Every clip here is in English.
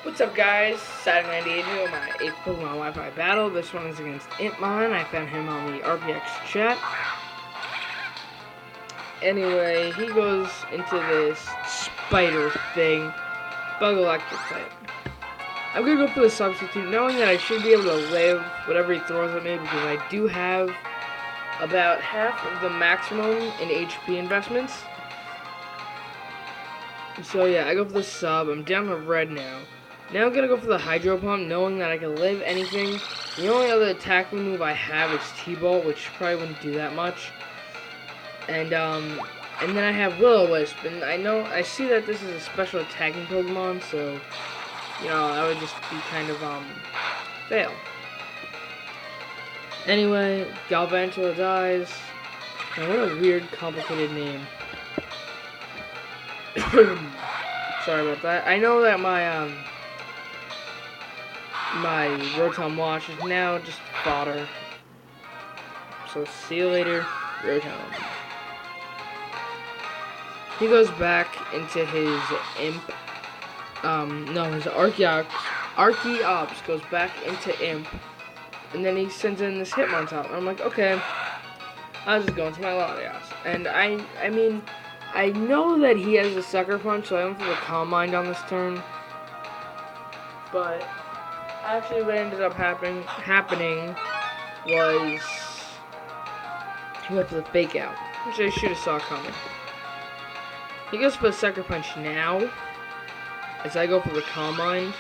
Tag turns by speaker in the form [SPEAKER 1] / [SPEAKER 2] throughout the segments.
[SPEAKER 1] What's up, guys? Syduck98 here with my 8th Pokemon Wi-Fi battle. This one is against Impmon. I found him on the RPX chat. Anyway, he goes into this spider thing, bug electric type. I'm gonna go for the substitute, knowing that I should be able to live whatever he throws at me because I do have about half of the maximum in HP investments. So yeah, I go for the sub. I'm down to red now. Now I'm gonna go for the Hydro Pump, knowing that I can live anything. The only other attacking move I have is T-Bolt, which probably wouldn't do that much. And then I have Will-O-Wisp, and I see that this is a special attacking Pokemon, so you know that would just be kind of fail. Anyway, Galvantula dies. Now what a weird, complicated name. Sorry about that. I know that my Rotom Wash is now just fodder. So see you later, Rotom. He goes back into his his Archeops goes back into Imp, and then he sends in this Hitmontop. And I'm like, okay, I'll just go into my Latias. And I mean, I know that he has a Sucker Punch, so I went for the Calm Mind on this turn. But actually, what ended up happening was he went for the Fake Out, which I should have saw coming. He goes for the Sucker Punch now, as I go for the Calm Mind.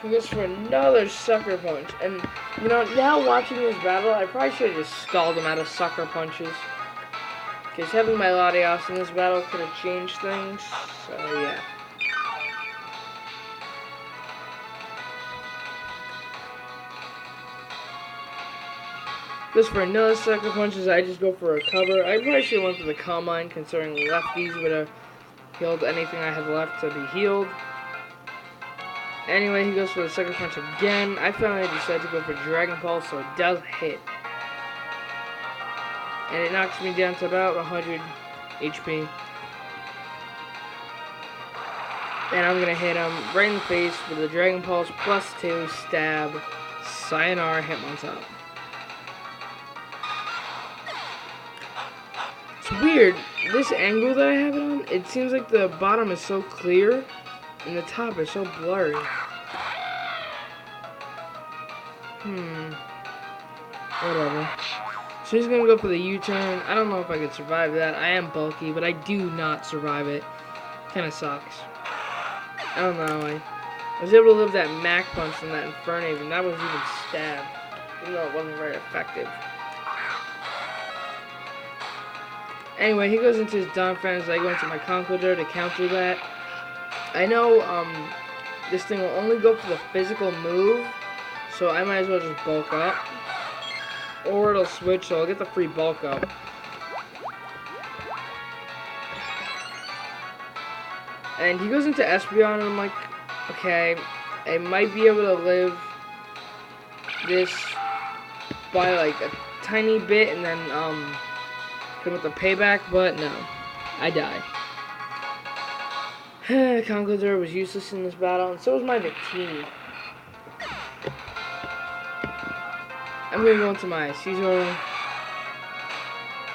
[SPEAKER 1] He goes for another Sucker Punch, and you know, now watching this battle, I probably should have just stalled him out of Sucker Punches. Because having my Latias in this battle could have changed things, so yeah. Goes for another Sucker Punch as I just go for a cover. I probably should have went for the Calm Mind, considering lefties would have healed anything I had left to be healed. Anyway, he goes for the Sucker Punch again. I finally decided to go for Dragon Pulse, so it does hit. And it knocks me down to about 100 HP. And I'm going to hit him right in the face with the Dragon Pulse +2 stab. Sayonara Hitmontop. It's weird. This angle that I have it on, it seems like the bottom is so clear and the top is so blurry. Whatever. So he's gonna go for the U-turn. I don't know if I could survive that. I am bulky, but I do not survive it. Kinda sucks. I don't know. I was able to live that Mac Punch from that Infernape, and that was even stab. Even though it wasn't very effective. Anyway, he goes into his Donphan. I go into my Conkeldurr to counter that. I know this thing will only go for the physical move, so I might as well just bulk up. Or it'll switch, so I'll get the free bulk up. And he goes into Espeon, and I'm like, okay, I might be able to live this by like a tiny bit, and then come with the payback, but no, I die. Conkeldurr was useless in this battle, and so was my Victini. I'm gonna go into my Scizor.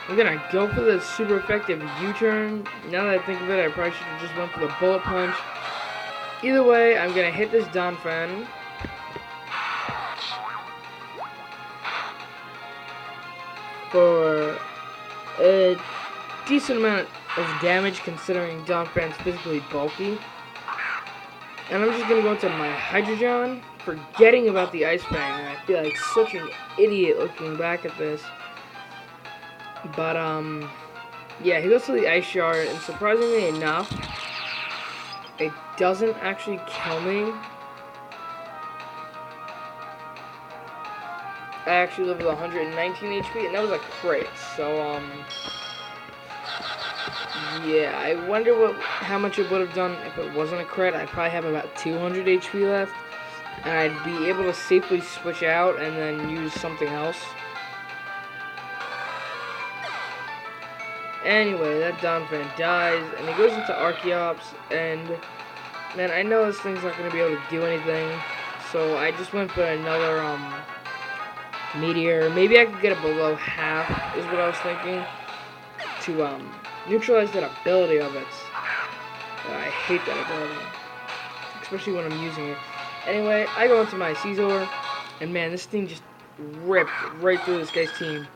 [SPEAKER 1] I'm gonna go for the super effective U-turn. Now that I think of it, I probably should have just went for the Bullet Punch. Either way, I'm gonna hit this Donphan. For a decent amount of damage, considering Donphan's physically bulky. And I'm just gonna go into my Hydreigon, forgetting about the Ice Fang. I feel like such an idiot looking back at this. But yeah, he goes to the Ice Shard, and surprisingly enough, it doesn't actually kill me. I actually live with 119 HP, and that was a crit. So yeah, I wonder how much it would have done if it wasn't a crit. I'd probably have about 200 HP left. and I'd be able to safely switch out and then use something else. Anyway, that Donphan dies, and he goes into Archeops, and man, I know this thing's not going to be able to do anything, so I just went for another Meteor. Maybe I could get it below half, is what I was thinking, to neutralize that ability of it. I hate that ability, especially when I'm using it. Anyway, I go into my Caesar, and man, this thing just ripped right through this guy's team.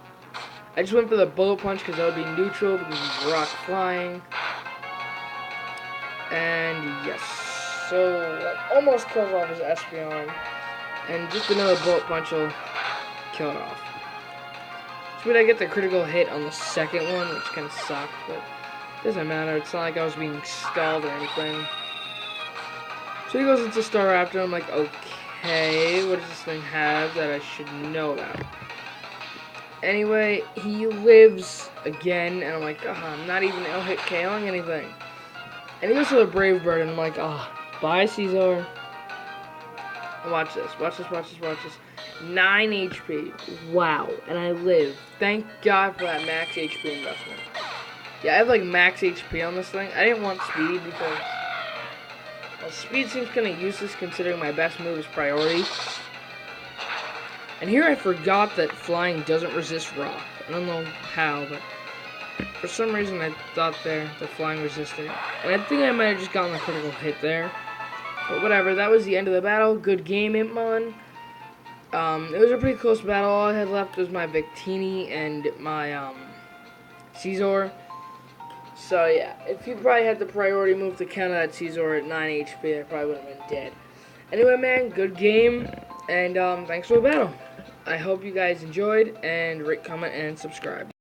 [SPEAKER 1] I just went for the bullet punch because that would be neutral because he's rock flying. And yes, so that almost kills off his Espeon. And just another bullet punch will kill it off. So I get the critical hit on the second one, which kind of sucked, but it doesn't matter. It's not like I was being stalled or anything. So he goes into Staraptor. I'm like, okay, what does this thing have that I should know about? Anyway, he lives again, and I'm like, I'm not even hit KOing anything. And he goes to the Brave Bird, and I'm like, bye, Caesar. Watch this, watch this, watch this, watch this. 9 HP. Wow. And I live. Thank God for that max HP investment. Yeah, I have like max HP on this thing. I didn't want speed because, well, speed seems kind of useless considering my best move is priority. And here I forgot that flying doesn't resist rock. I don't know how, but for some reason I thought the flying resisted it. And I think I might have just gotten a critical hit there. But whatever, that was the end of the battle. Good game, Impmon. It was a pretty close battle. All I had left was my Victini and my Caesar. So yeah, if you probably had the priority move to counter that Caesar at 9 HP, I probably would have been dead. Anyway, man, good game, and thanks for the battle. I hope you guys enjoyed, and rate, comment, and subscribe.